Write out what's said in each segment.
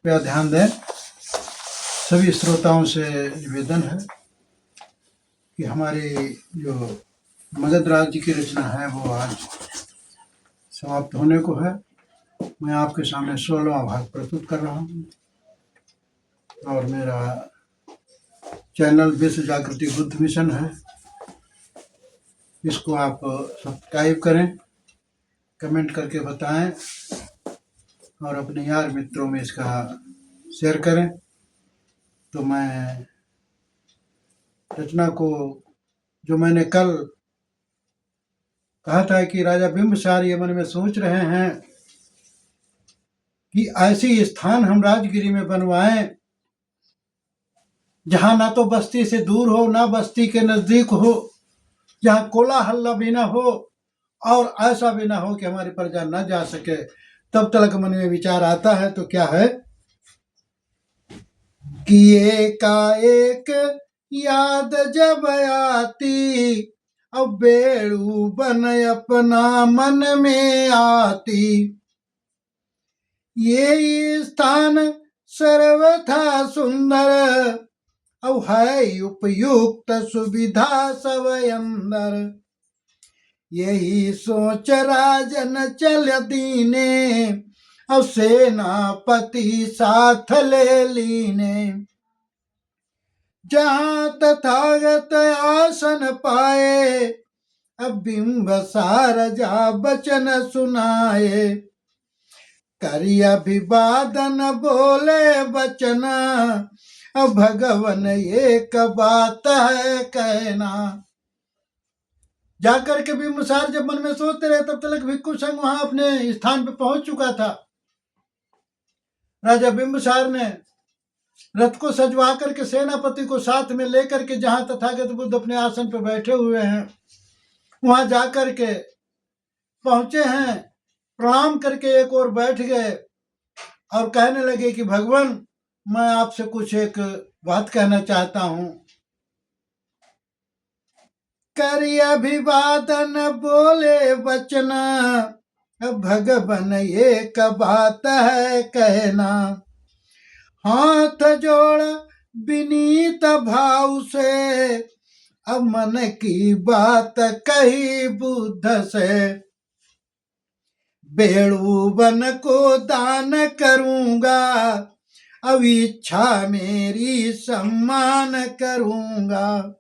कृपया ध्यान दें। सभी श्रोताओं से निवेदन है कि हमारी जो मगध राज की रचना है वो आज समाप्त होने को है। मैं आपके सामने 16वां भाग प्रस्तुत कर रहा हूँ और मेरा चैनल विश्व जागृति बुद्ध मिशन है। इसको आप सब्सक्राइब करें, कमेंट करके बताएं और अपने यार मित्रों में इसका शेयर करें। तो मैं रचना को जो मैंने कल कहा था कि राजा बिंबिसार ये मन में सोच रहे हैं कि ऐसी स्थान हम राजगिरी में बनवाएं जहां ना तो बस्ती से दूर हो ना बस्ती के नजदीक हो, जहां कोला हल्ला भी ना हो और ऐसा भी ना हो कि हमारी प्रजा न जा सके। तब तक मन में विचार आता है तो क्या है कि एकाएक याद जब आती, अब बेड़ू बन अपना मन में आती। ये स्थान सर्वथा सुंदर, अब है उपयुक्त सुविधा सब अंदर। यही सोच राजन चल दीने, अब सेनापति साथ ले लीने। जहां तथागत आसन पाए, अब बिंबसार जा बचन सुनाए। करी अभिवादन बोले बचन, अब भगवन एक बात है कहना। जाकर के बिंबसार जब मन में सोचते रहे तब तक भिक्खु संघ वहां अपने स्थान पर पहुंच चुका था। राजा बिंबसार ने रथ को सजवा करके सेनापति को साथ में लेकर के जहां तथागत बुद्ध अपने आसन पर बैठे हुए हैं वहां जाकर के पहुंचे हैं। प्रणाम करके एक और बैठ गए और कहने लगे कि भगवान, मैं आपसे कुछ एक बात कहना चाहता हूं। करी अभिवादन बोले बचन, भगवन एक बात है कहना। हाथ जोड़ विनीत भाव से, अब मन की बात कही बुद्ध से। बेड़ू वन को दान करूंगा, अब इच्छा मेरी सम्मान करूंगा।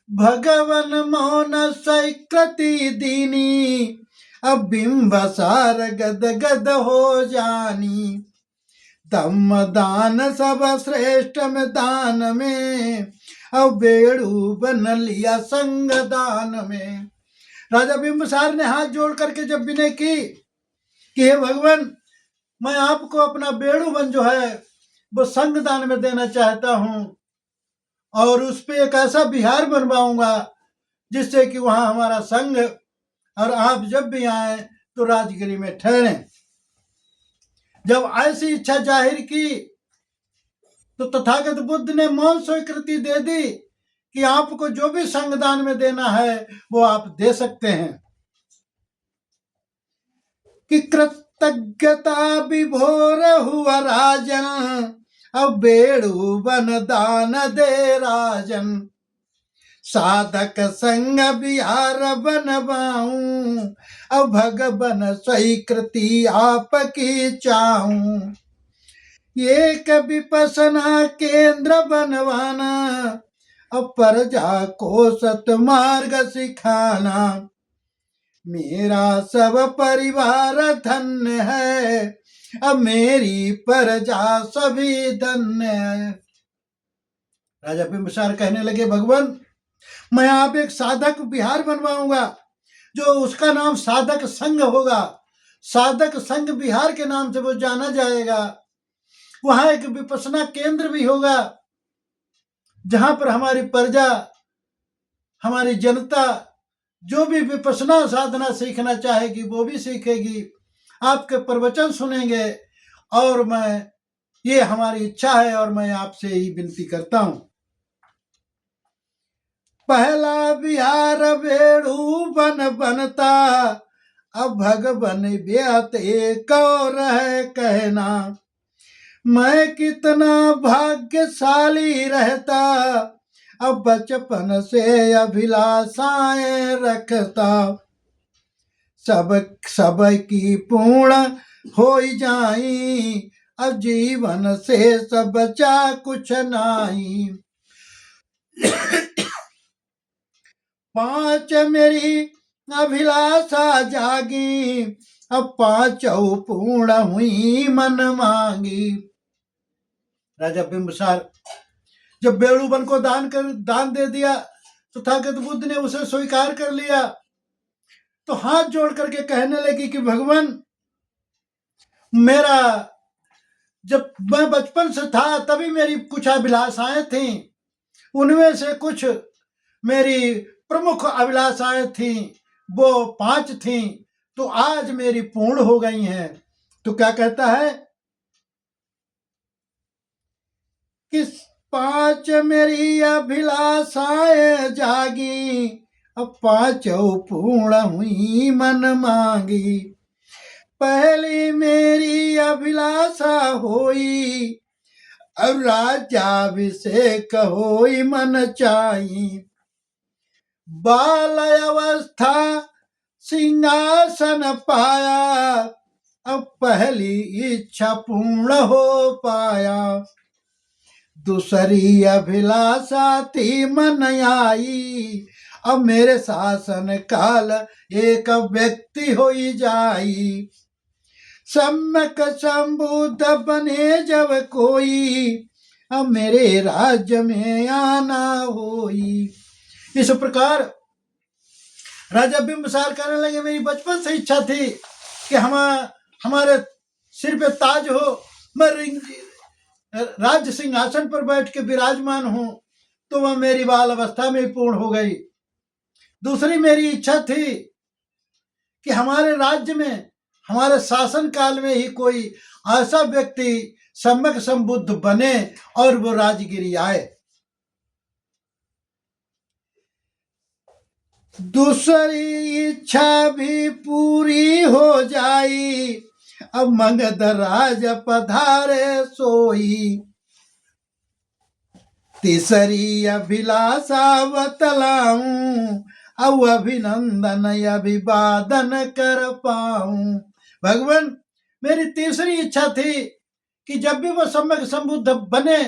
भगवन मौन स्वीकृति दीनी, अब बिंबसार गद गद हो जानी। धम्म दान सब श्रेष्ठ में दान में, अब बेड़ू बन लिया संग दान में। राजा बिंबसार ने हाथ जोड़ करके जब विनय की कि हे भगवान, मैं आपको अपना बेड़ू बन जो है वो संग दान में देना चाहता हूं और उस पे एक ऐसा विहार बनवाऊंगा जिससे कि वहां हमारा संग और आप जब भी आए तो राजगिरी में ठहरे। जब ऐसी इच्छा जाहिर की तो तथागत बुद्ध ने मौन स्वीकृति दे दी कि आपको जो भी संगदान में देना है वो आप दे सकते हैं। कि कृतज्ञता विभोर हुआ राजन, अब बेड़ू बन दान दे राजन। साधक संग विहार बनवाऊं, अब भगवन स्वीकृति आपकी चाहूं। एक विपसना केंद्र बनवाना, अब प्रजा को सतमार्ग सिखाना। मेरा सब परिवार धन्य है, अब मेरी प्रजा सभी धन्य है। राजा बिंबिसार कहने लगे, भगवान, मैं आप एक साधक विहार बनवाऊंगा जो उसका नाम साधक संघ होगा। साधक संघ विहार के नाम से वो जाना जाएगा। वहां एक विपसना केंद्र भी होगा जहां पर हमारी प्रजा, हमारी जनता जो भी विपसना साधना सीखना चाहेगी वो भी सीखेगी, आपके प्रवचन सुनेंगे। और मैं, ये हमारी इच्छा है और मैं आपसे ही विनती करता हूं। पहला विहार बेड़ू बन बनता, अब भगवन ब्यात एक और है कहना। मैं कितना भाग्यशाली रहता, अब बचपन से अभिलाषाएं रखता, सब सब की पूर्ण हो जाई, अब जीवन से सब बचा कुछ नहीं। पांच मेरी अभिलाषा जागी, अब पांचों पूर्ण हुई मन मांगी। राजा बिंबिसार जब बेड़ू को दान दे दिया तो ताकत बुद्ध ने उसे स्वीकार कर लिया, तो हाथ जोड़ करके कहने लगी कि भगवान, मेरा जब मैं बचपन से था तभी मेरी कुछ अभिलाषाएं थी, उनमें से कुछ मेरी प्रमुख अभिलाषाएं थी, वो 5 थी, तो आज मेरी पूर्ण हो गई हैं। तो क्या कहता है कि 5 मेरी अभिलाषाएं जागी, अब 5 पूर्ण हुई मन मांगी। पहली मेरी अभिलाषा होई, अब राज्याभिषेक होई मन चाही। बाल अवस्था सिंहासन पाया, अब पहली इच्छा पूर्ण हो पाया। दूसरी अभिलाषा थी मन आई, अब मेरे शासन काल एक व्यक्ति हो जाई। सम्यक संबुद्ध बने जब कोई, अब मेरे राज्य में आना होई। इस प्रकार राजा बिंबिसार कहने लगे, मेरी बचपन से इच्छा थी कि हमारे सिर पे ताज हो, मैं राज्य सिंहासन पर बैठ के विराजमान हूं, तो वह मेरी बाल अवस्था में पूर्ण हो गई। दूसरी मेरी इच्छा थी कि हमारे राज्य में, हमारे शासन काल में ही कोई ऐसा व्यक्ति सम्यक संबुद्ध बने और वो राजगिरी आए। दूसरी इच्छा भी पूरी हो जाई, अब मगध राज पधारे सोई। तीसरी अभिलाषा बतलाऊं, अब अभिनंदन अभिवादन कर पाऊं। भगवान, मेरी तीसरी इच्छा थी कि जब भी वो सम्यक संबुद्ध बने,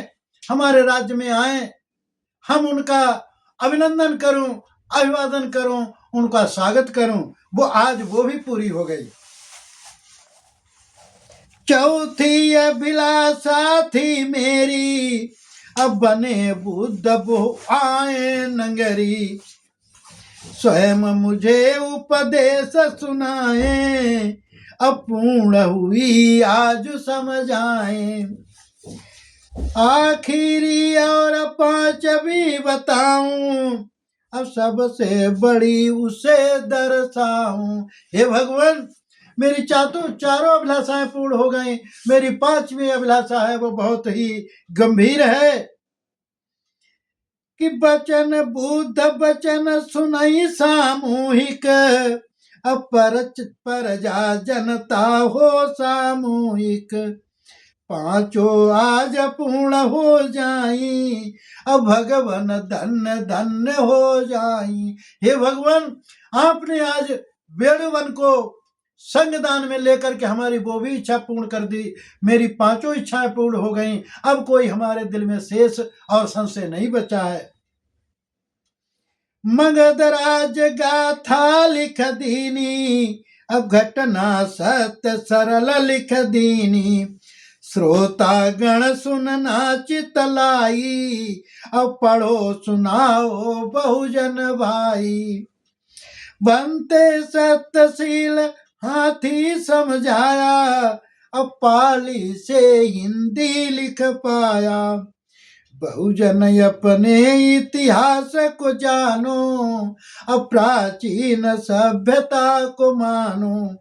हमारे राज्य में आए, हम उनका अभिनंदन करूं, अभिवादन करूं, उनका स्वागत करूं। वो आज वो भी पूरी हो गई। चौथी अभिलाषा थी मेरी, अब बने बुद्ध वो आए नगरी। स्वयं मुझे उपदेश सुनाए, अब पूर्ण हुई आज समझ आए। आखिरी और 5वीं बताऊं, अब सबसे बड़ी उसे दर्शाऊं। हे भगवान, मेरी चारों अभिलाषाएं पूर्ण हो गई। मेरी 5वीं अभिलाषा है, वो बहुत ही गंभीर है कि बचन बुद्ध बचन सुनाई सामूहिक, अब प्रजा जनता हो सामूहिक। 5 आज पूर्ण हो जाई, अब भगवान धन्य धन्य हो जाई। हे भगवान, आपने आज वेणुवन को संगदान में लेकर के हमारी वो भी इच्छा पूर्ण कर दी। मेरी 5 इच्छाएं पूर्ण हो गई। अब कोई हमारे दिल में शेष और संशय नहीं बचा है। मगध राज गाथा लिख दीनी, अब घटना सत्य सरल लिख दीनी। श्रोता गण सुनना चित लाई, अब पढ़ो सुनाओ बहुजन भाई। बनते सत्यशील हाथी समझाया, अब पाली से हिंदी लिख पाया। बहुजन अपने इतिहास को जानो, अब प्राचीन सभ्यता को मानो।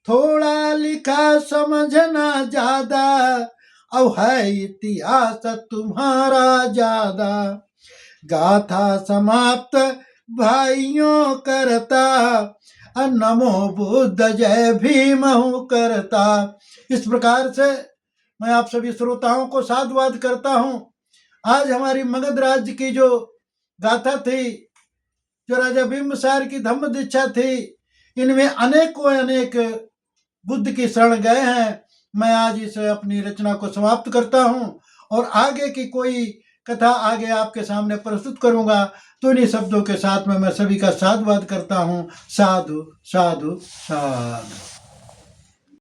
थोड़ा लिखा समझना ज्यादा, अब है इतिहास तुम्हारा ज्यादा। गाथा समाप्त भाइयों करता, नमो बुद्ध जय भीम करता। इस प्रकार से मैं आप सभी श्रोताओं को साधुवाद करता हूँ। आज हमारी मगध राज्य की जो गाथा थी, जो राजा बिंबिसार की धम्म दीक्षा थी, इनमें अनेकों अनेक बुद्ध की शरण गए हैं। मैं आज इस अपनी रचना को समाप्त करता हूँ और आगे की कोई कथा आगे आपके सामने प्रस्तुत करूंगा। तो इन्हीं शब्दों के साथ में मैं सभी का साधुवाद करता हूँ। साधु साधु साधु।